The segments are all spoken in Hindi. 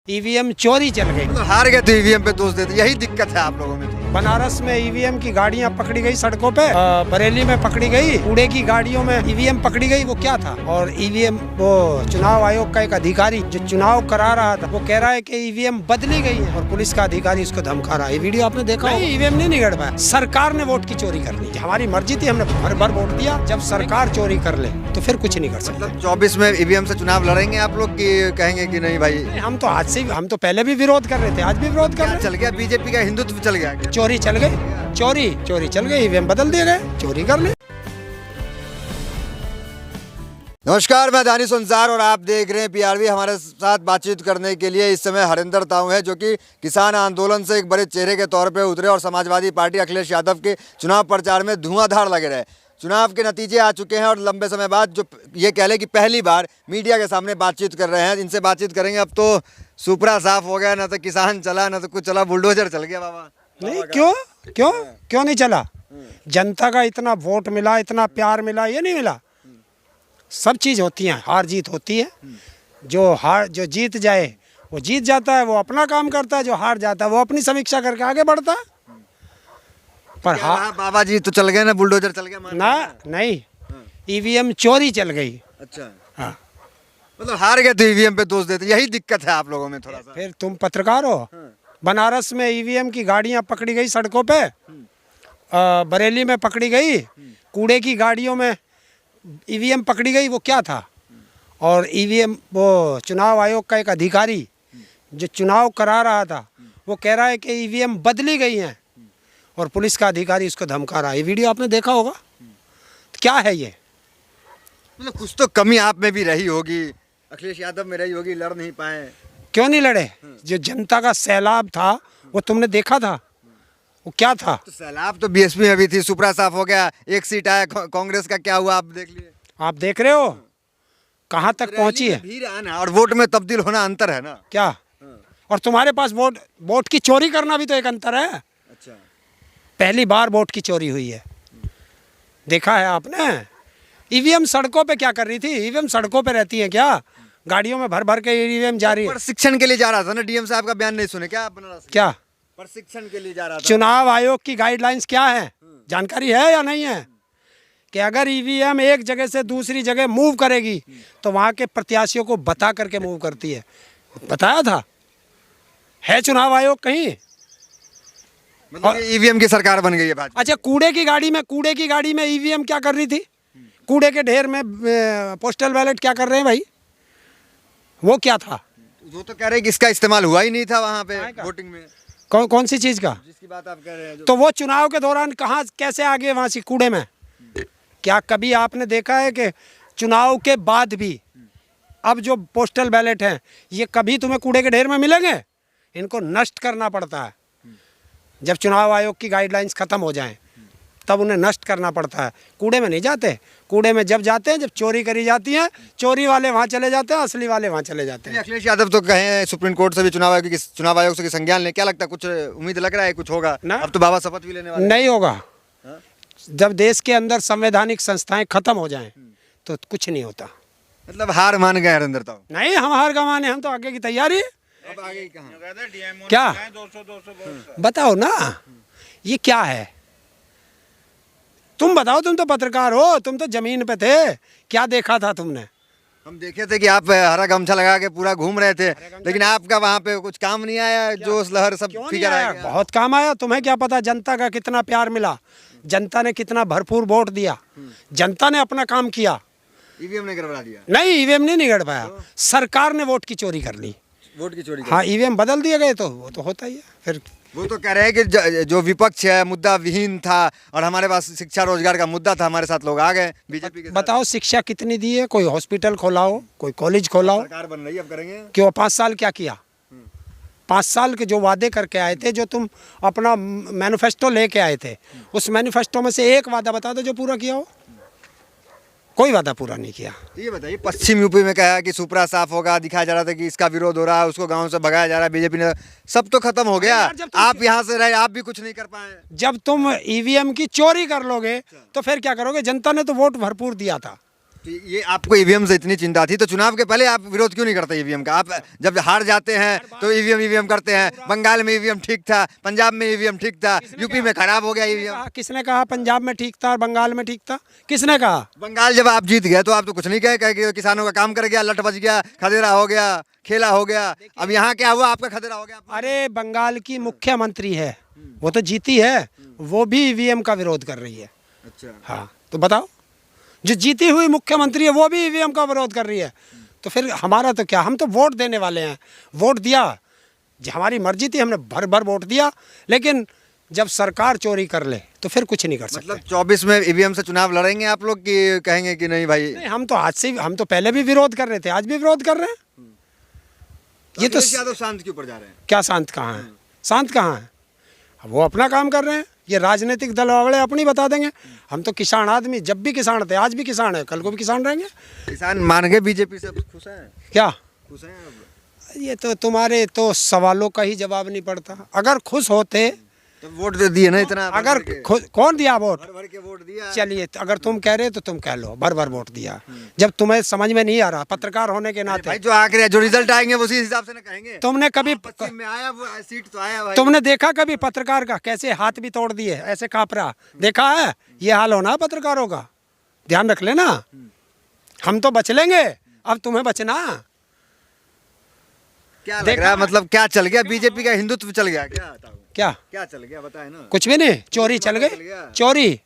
ईवीएम चोरी चल गई। तो हार गए तो ईवीएम पे दोष देते, यही दिक्कत है आप लोगों में। बनारस में ईवीएम की गाड़ियां पकड़ी गई सड़कों पे, बरेली में पकड़ी गई, कूड़े की गाड़ियों में ईवीएम पकड़ी गई। वो क्या था? और ईवीएम, वो चुनाव आयोग का एक अधिकारी जो चुनाव करा रहा था, वो कह रहा है कि ईवीएम बदली गई है और पुलिस का अधिकारी उसको धमका रहा है। ये वीडियो आपने देखा? नहीं, ईवीएम नहीं निगड़ पाया। सरकार ने वोट की चोरी कर ली। हमारी मर्जी थी, हमने भर भर वोट दिया। जब सरकार चोरी कर ले तो फिर कुछ नहीं कर सकते। 24 में ईवीएम से चुनाव लड़ेंगे आप लोग की कहेंगे कि नहीं भाई? हम तो आज से, हम तो पहले भी विरोध कर रहे थे, आज भी विरोध कर रहे हैं। चल गया बीजेपी का हिंदुत्व चल गया, चोरी चल गई, चोरी चल गई, ईवीएम बदल दिए गए, चोरी कर ले। नमस्कार, मैं दानिश अंसार और आप देख रहे हैं पीआरवी। हमारे साथ बातचीत करने के लिए इस समय हरिंदर ताऊ है, जो कि किसान आंदोलन से एक बड़े चेहरे के तौर पे उतरे और समाजवादी पार्टी अखिलेश यादव के चुनाव प्रचार में धुआंधार लगे रहे। चुनाव के नतीजे आ चुके हैं और लंबे समय बाद जो ये कह लें कि पहली बार मीडिया के सामने बातचीत कर रहे हैं। इनसे बातचीत करेंगे। अब तो सुपरा साफ हो गया, ना तो किसान चला ना तो कुछ चला, बुलडोजर चल गया बाबा। नहीं, क्यों नहीं चला? जनता का इतना वोट मिला, इतना प्यार मिला, ये नहीं मिला? सब चीज़ होती है, हार जीत होती है। जो जीत जाए वो जीत जाता है, वो अपना काम करता है। जो हार जाता है वो अपनी समीक्षा करके आगे बढ़ता है। पर हाँ, बाबा जी तो चल गए ना, बुलडोजर चल गया ना, नहीं, ईवीएम चोरी चल गई। अच्छा, हाँ, मतलब हार गए तो ईवीएम पे दोष देते, यही दिक्कत है आप लोगों में थोड़ा सा। फिर तुम पत्रकार हो। बनारस में ईवीएम की गाड़ियां पकड़ी गई सड़कों पे, बरेली में पकड़ी गई, कूड़े की गाड़ियों में ईवीएम पकड़ी गई। वो क्या था? और ईवीएम, वो चुनाव आयोग का एक अधिकारी जो चुनाव करा रहा था, वो कह रहा है कि ईवीएम बदली गई हैं और पुलिस का अधिकारी उसको धमका रहा है। ये वीडियो आपने देखा होगा। तो क्या है ये? मतलब कुछ तो कमी आप में भी रही होगी, अखिलेश यादव में रही होगी, लड़ नहीं पाए। क्यों नहीं लड़े? जो जनता का सैलाब था वो तुमने देखा था। वो क्या था? तो सैलाब तो बीएसपी में भी थी, सुपरा साफ हो गया, एक सीट आया। कांग्रेस का क्या हुआ आप देख लिए। आप देख रहे हो कहाँ तक पहुंची है। भीड़ आना और वोट में तब्दील होना अंतर है ना। क्या? और तुम्हारे पास वोट की चोरी करना भी तो एक अंतर है। अच्छा, पहली बार वोट की चोरी हुई है, देखा है आपने? ईवीएम सड़कों पे क्या कर रही थी? ईवीएम सड़कों पे रहती है क्या? गाड़ियों में भर भर के ईवीएम जा रही है। प्रशिक्षण के लिए जा रहा था ना, डीएम साहब का बयान नहीं सुने क्या आप? बनारस क्या प्रशिक्षण के लिए जा रहा था? चुनाव आयोग की गाइडलाइंस क्या है, जानकारी है या नहीं है? कि अगर ईवीएम एक जगह से दूसरी जगह मूव करेगी तो वहाँ के प्रत्याशियों को बता करके मूव करती है। बताया था? है चुनाव आयोग कहीं? मतलब ईवीएम की सरकार बन गई है भाजपा। अच्छा, कूड़े की गाड़ी में ईवीएम क्या कर रही थी? कूड़े के ढेर में पोस्टल बैलेट क्या कर रहे हैं भाई? वो क्या था? वो तो कह रहे हैं कि इसका इस्तेमाल हुआ ही नहीं था वहाँ पे वोटिंग में। कौन सी चीज़ का? जिसकी बात आप कह रहे हैं तो वो चुनाव के दौरान कहाँ कैसे आ गए वहाँ से कूड़े में? क्या कभी आपने देखा है कि चुनाव के बाद भी अब जो पोस्टल बैलेट हैं ये कभी तुम्हें कूड़े के ढेर में मिलेंगे? इनको नष्ट करना पड़ता है। जब चुनाव आयोग की गाइडलाइंस ख़त्म हो जाएं तब उन्हें नष्ट करना पड़ता है। कूड़े में नहीं जाते। कूड़े में जब जाते हैं जब चोरी करी जाती है, चोरी वाले वहाँ चले जाते हैं, असली वाले वहाँ चले जाते हैं। अखिलेश यादव तो कहे सुप्रीम कोर्ट से भी चुनाव आयोग से संज्ञान ले, क्या लगता है कुछ उम्मीद लग रहा है कुछ होगा ना? अब तो बाबा शपथ भी लेने वाले। नहीं होगा। जब देश के अंदर संवैधानिक संस्थाएं खत्म हो जाएं तो कुछ नहीं होता। मतलब हार मान गए हरिंदर ताऊ? नहीं, हम हार का माने, हम तो आगे की तैयारी। अब आगे कहाँ? क्या बताओ ना, ये क्या है? तुम बताओ, तुम तो पत्रकार हो, तुम तो जमीन पे थे, क्या देखा था तुमने? हम देखे थे कि आप हरा गमछा लगा के पूरा घूम रहे थे, लेकिन आपका वहाँ पे कुछ काम नहीं आया। जोश लहर सब फिगर आया। बहुत काम आया। तुम्हें क्या पता जनता का कितना प्यार मिला, जनता ने कितना भरपूर वोट दिया, जनता ने अपना काम किया। ईवीएम ने गड़बड़ा दिया? नहीं, ईवीएम नहीं निगड़ पाया। सरकार ने वोट की चोरी कर ली। वोट की चोरी? हाँ, ईवीएम बदल दिए गए तो वो तो होता ही है। फिर वो तो कह रहे हैं कि जो विपक्ष है मुद्दा विहीन था और हमारे पास शिक्षा रोजगार का मुद्दा था, हमारे साथ लोग आ गए बीजेपी के साथ। बताओ, शिक्षा कितनी दी है? कोई हॉस्पिटल खोला हो, कोई कॉलेज खोला हो? सरकार बन रही है, अब करेंगे। क्यों? 5 साल क्या किया? 5 साल के जो वादे करके आए थे, जो तुम अपना मैनिफेस्टो लेके आए थे, उस मैनिफेस्टो में से एक वादा बता दो जो पूरा किया हो। कोई वादा पूरा नहीं किया। ये बताइए, पश्चिम यूपी में कहा कि सुपरा साफ होगा, दिखाया जा रहा था कि इसका विरोध हो रहा है, उसको गांव से भगाया जा रहा है बीजेपी ने, सब तो खत्म हो गया। आप यहाँ से रहे, आप भी कुछ नहीं कर पाए। जब तुम ईवीएम की चोरी कर लोगे तो फिर क्या करोगे? जनता ने तो वोट भरपूर दिया था। तो ये आपको ईवीएम से इतनी चिंता थी तो चुनाव के पहले आप विरोध क्यों नहीं करते ईवीएम का? आप जब हार जाते हैं तो ईवीएम करते हैं। बंगाल में ईवीएम ठीक था, पंजाब में ईवीएम ठीक था, यूपी में खराब हो गया ईवीएम। किसने कहा पंजाब में ठीक था और बंगाल में ठीक था? किसने कहा? बंगाल जब आप जीत गए तो आप तो कुछ नहीं कहे कि किसानों का काम कर गया, लट बच गया, खदेरा हो गया, खेला हो गया। अब यहाँ क्या हुआ? आपका खदेरा हो गया। अरे बंगाल की मुख्यमंत्री है, वो तो जीती है, वो भी ईवीएम का विरोध कर रही है। अच्छा, हाँ तो बताओ, जो जीती हुई मुख्यमंत्री है वो भी ईवीएम का विरोध कर रही है, तो फिर हमारा तो क्या? हम तो वोट देने वाले हैं, वोट दिया, हमारी मर्जी थी, हमने भर भर वोट दिया। लेकिन जब सरकार चोरी कर ले तो फिर कुछ नहीं कर सकते। मतलब 24 में ईवीएम से चुनाव लड़ेंगे आप लोग कि कहेंगे कि नहीं भाई? नहीं, हम तो आज से, हम तो पहले भी विरोध कर रहे थे, आज भी विरोध कर रहे हैं। ये तो शांत क्यों पड़ जा रहे हैं? क्या शांत कहाँ है? शांत कहाँ है? वो अपना काम कर रहे हैं, ये राजनीतिक दल वाले अपनी बता देंगे। हम तो किसान आदमी, जब भी किसान थे, आज भी किसान है, कल को भी किसान रहेंगे। किसान मान गए बीजेपी से, खुश हैं? क्या खुश हैं अब? ये तो तुम्हारे तो सवालों का ही जवाब नहीं पड़ता। अगर खुश होते तो वोट दे दिए ना इतना? अगर कौन दिया वोट? भर के वोट दिया। चलिए, अगर तुम कह रहे हो तो तुम कह लो, भर भर वोट दिया। जब तुम्हें समझ में नहीं आ रहा, पत्रकार होने के नाते, भाई जो आखिर जो रिजल्ट आएंगे उसी हिसाब से ना कहेंगे। तुमने कभी पश्चिम में आया वो सीट तो आया भाई। तुमने देखा कभी पत्रकार का कैसे हाथ भी तोड़ दिए, ऐसे कांप रहा? देखा है? ये हाल होना पत्रकारों का, ध्यान रख लेना। हम तो बच लेंगे, अब तुम्हें बचना। क्या लग रहा है, मतलब क्या चल गया? बीजेपी का हिंदुत्व चल गया क्या? क्या चल गया बताए ना। कुछ भी नहीं, चोरी चल गई, चोरी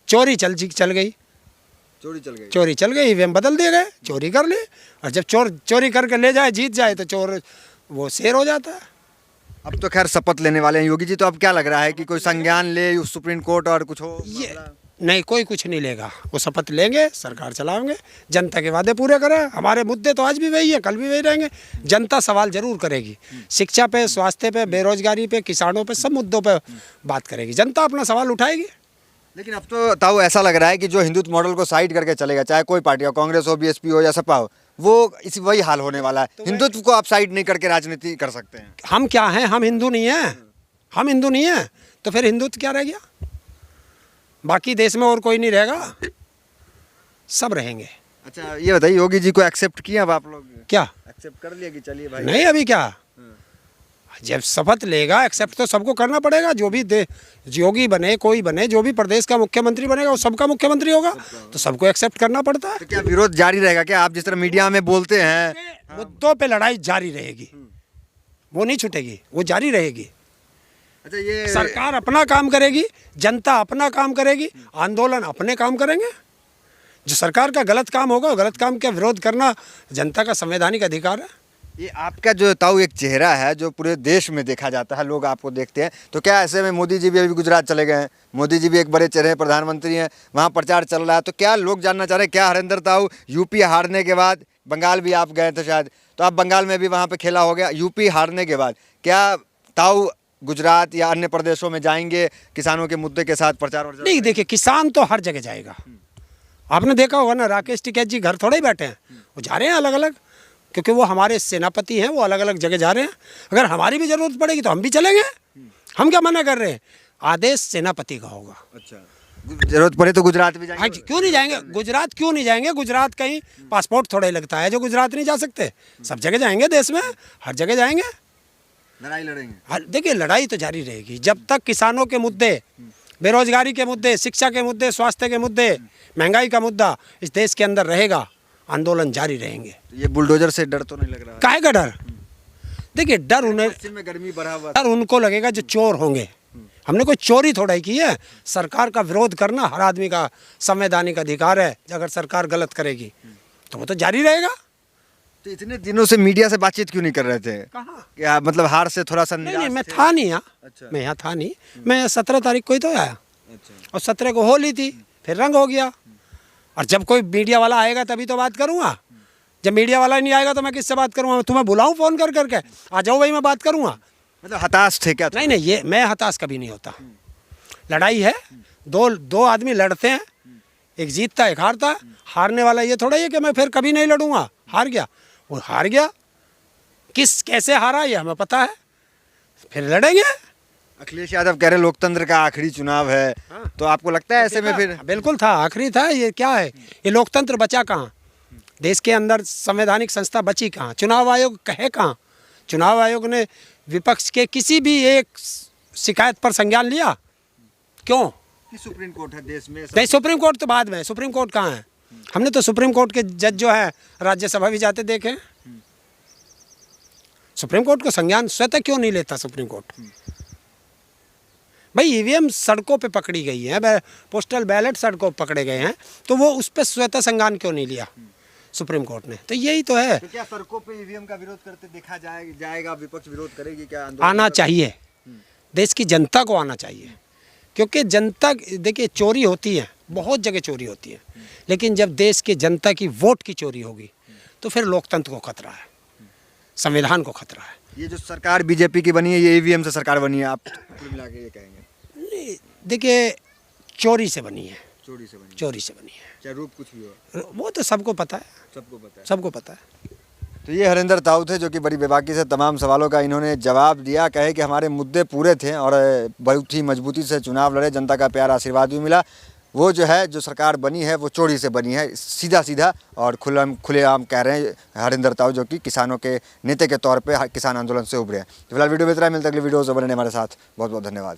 चोरी चल गई, चोरी चल गई, ईवीएम बदल दिए गए, चोरी कर ली। और जब चोरी करके ले जाए, जीत जाए, तो चोर वो शेर हो जाता है। अब तो खैर शपथ लेने वाले हैं योगी जी, तो अब क्या लग रहा है कि कोई संज्ञान ले सुप्रीम कोर्ट और कुछ हो? ये नहीं, कोई कुछ नहीं लेगा, वो शपथ लेंगे, सरकार चलाएंगे, जनता के वादे पूरे करें। हमारे मुद्दे तो आज भी वही है, कल भी वही रहेंगे। जनता सवाल जरूर करेगी, शिक्षा पे, स्वास्थ्य पे, बेरोजगारी पे, किसानों पे, सब मुद्दों पे बात करेगी, जनता अपना सवाल उठाएगी। लेकिन अब तो ताऊ ऐसा लग रहा है कि जो हिंदुत्व मॉडल को साइड करके चलेगा, चाहे कोई पार्टी हो, कांग्रेस हो, बीएसपी हो या सपा हो, वो इसी वही हाल होने वाला है। हिंदुत्व को आप साइड नहीं करके राजनीति कर सकते हैं। हम क्या हैं? हम हिंदू नहीं हैं, हम हिंदू नहीं हैं, तो फिर हिंदुत्व क्या रह गया? बाकी देश में और कोई नहीं रहेगा, सब रहेंगे। अच्छा ये बताइए, योगी जी को एक्सेप्ट किया अब आप लोग? क्या एक्सेप्ट कर लिया कि चलिए भाई? नहीं, अभी क्या, जब शपथ लेगा, एक्सेप्ट तो सबको करना पड़ेगा। जो भी योगी बने, कोई बने, जो भी प्रदेश का मुख्यमंत्री बनेगा, वो सबका मुख्यमंत्री होगा, तो सबको एक्सेप्ट करना पड़ता है। तो क्या विरोध जारी रहेगा क्या? आप जिस तरह मीडिया में बोलते हैं, मुद्दों पे लड़ाई जारी रहेगी, वो नहीं छूटेगी, वो जारी रहेगी। अच्छा ये सरकार अपना काम करेगी, जनता अपना काम करेगी, आंदोलन अपने काम करेंगे। जो सरकार का गलत काम होगा, गलत काम का विरोध करना जनता का संवैधानिक अधिकार है। ये आपका जो ताऊ एक चेहरा है जो पूरे देश में देखा जाता है, लोग आपको देखते हैं, तो क्या ऐसे में मोदी जी भी अभी गुजरात चले गए हैं, मोदी जी भी एक बड़े चेहरे प्रधानमंत्री हैं, वहाँ प्रचार चल रहा है, तो क्या लोग जानना चाह रहे हैं क्या हरिंदर ताऊ यूपी हारने के बाद, बंगाल भी आप गए थे शायद, तो आप बंगाल में भी वहाँ पे खेला हो गया, यूपी हारने के बाद क्या ताऊ गुजरात या अन्य प्रदेशों में जाएंगे किसानों के मुद्दे के साथ प्रचार? नहीं, देखिए, किसान तो हर जगह जाएगा। आपने देखा होगा ना, राकेश टिकैत जी घर थोड़े ही बैठे हैं, वो जा रहे हैं अलग अलग, क्योंकि वो हमारे सेनापति हैं, वो अलग अलग जगह जा रहे हैं। अगर हमारी भी जरूरत पड़ेगी तो हम भी चलेंगे, हम क्या मना कर रहे हैं? आदेश सेनापति का होगा। अच्छा, जरूरत पड़े तो गुजरात भी जाएंगे? हाँ, क्यों नहीं जाएंगे? गुजरात क्यों नहीं जाएंगे? गुजरात कहीं पासपोर्ट थोड़ा ही लगता है जो गुजरात नहीं जा सकते? सब जगह जाएंगे, देश में हर जगह जाएंगे, लड़ाई लड़ेंगे। देखिए, लड़ाई तो जारी रहेगी जब तक किसानों के मुद्दे, बेरोजगारी के मुद्दे, शिक्षा के मुद्दे, स्वास्थ्य के मुद्दे, महंगाई का मुद्दा इस देश के अंदर रहेगा, आंदोलन जारी रहेंगे। तो ये बुलडोजर से डर तो नहीं लग रहा? काहे का डर? देखिए, डर उन्हें, पश्चिम में गर्मी बढ़ा हुआ, डर उनको लगेगा जो चोर होंगे। हमने कोई चोरी थोड़ा ही की है। सरकार का विरोध करना हर आदमी का संवैधानिक अधिकार है। अगर सरकार गलत करेगी तो वो तो जारी रहेगा। तो इतने दिनों से मीडिया से बातचीत क्यों नहीं कर रहे थे? कहाँ? क्या मतलब हार से थोड़ा सा नहीं, मैं था नहीं यहाँ। अच्छा। मैं यहाँ था नहीं, मैं 17 तारीख को ही तो आया। अच्छा। और 17 को होली थी, फिर रंग हो गया। और जब कोई मीडिया वाला आएगा तभी तो बात करूँगा। जब मीडिया वाला नहीं आएगा तो मैं किससे बात करूँगा? तुम्हें बुलाऊँ फ़ोन कर करके, आ जाओ भाई, मैं बात करूँगा। मतलब हताश थे क्या? नहीं, ये मैं हताश कभी नहीं होता। लड़ाई है, दो आदमी लड़ते हैं, एक जीतता एक हारता। हारने वाला ये थोड़ा ही है कि मैं फिर कभी नहीं लड़ूंगा। हार गया, वो हार गया, कैसे हारा ये हमें पता है, फिर लड़ेंगे। अखिलेश यादव कह रहे हैं लोकतंत्र का आखिरी चुनाव है, तो आपको लगता है ऐसे में फिर? बिल्कुल था, आखिरी था। ये क्या है, ये लोकतंत्र बचा कहाँ? देश के अंदर संवैधानिक संस्था बची कहाँ? चुनाव आयोग कहे कहाँ? चुनाव आयोग ने विपक्ष के किसी भी एक शिकायत पर संज्ञान लिया? क्यों? कि सुप्रीम कोर्ट है देश में। नहीं, सुप्रीम कोर्ट तो बाद में है। सुप्रीम कोर्ट कहाँ है? हमने तो सुप्रीम कोर्ट के जज जो है राज्यसभा भी जाते देखे हैं। सुप्रीम कोर्ट को संज्ञान स्वतः क्यों नहीं लेता सुप्रीम कोर्ट? भाई ईवीएम सड़कों पे पकड़ी गई है, पोस्टल बैलेट सड़कों पे पकड़े गए हैं, तो वो उस पर स्वतः संज्ञान क्यों नहीं लिया सुप्रीम कोर्ट ने? तो यही तो है। तो क्या सड़कों पे ईवीएम का विरोध करते देखा जाएगा? विपक्ष विरोध करेगी क्या? आना चाहिए, देश की जनता को आना चाहिए, क्योंकि जनता, देखिए चोरी होती है, बहुत जगह चोरी होती है, लेकिन जब देश की जनता की वोट की चोरी होगी तो फिर लोकतंत्र को खतरा है, संविधान को खतरा है। ये जो सरकार बीजेपी की बनी है, ये ईवीएम से सरकार बनी है, आप कुल मिला के ये कहेंगे? नहीं, देखिए चोरी से बनी है, चोरी से बनी, चोरी से बनी है, चाहे रूप कुछ भी हो, वो तो सबको पता है, सबको पता है, सबको पता है। तो ये हरिंदर ताऊ थे जो कि बड़ी बेबाकी से तमाम सवालों का इन्होंने जवाब दिया। कहे कि हमारे मुद्दे पूरे थे और बहुत ही मजबूती से चुनाव लड़े, जनता का प्यार आशीर्वाद भी मिला। वो जो है, जो सरकार बनी है वो चोरी से बनी है, सीधा सीधा और खुलेआम कह रहे हैं हरिंदर ताऊ, जो कि किसानों के नेता के तौर पे किसान आंदोलन से उभरे हैं। तो फिलहाल वीडियो में इतना, मिलता है अगली वीडियो से। बने हमारे साथ, बहुत बहुत धन्यवाद।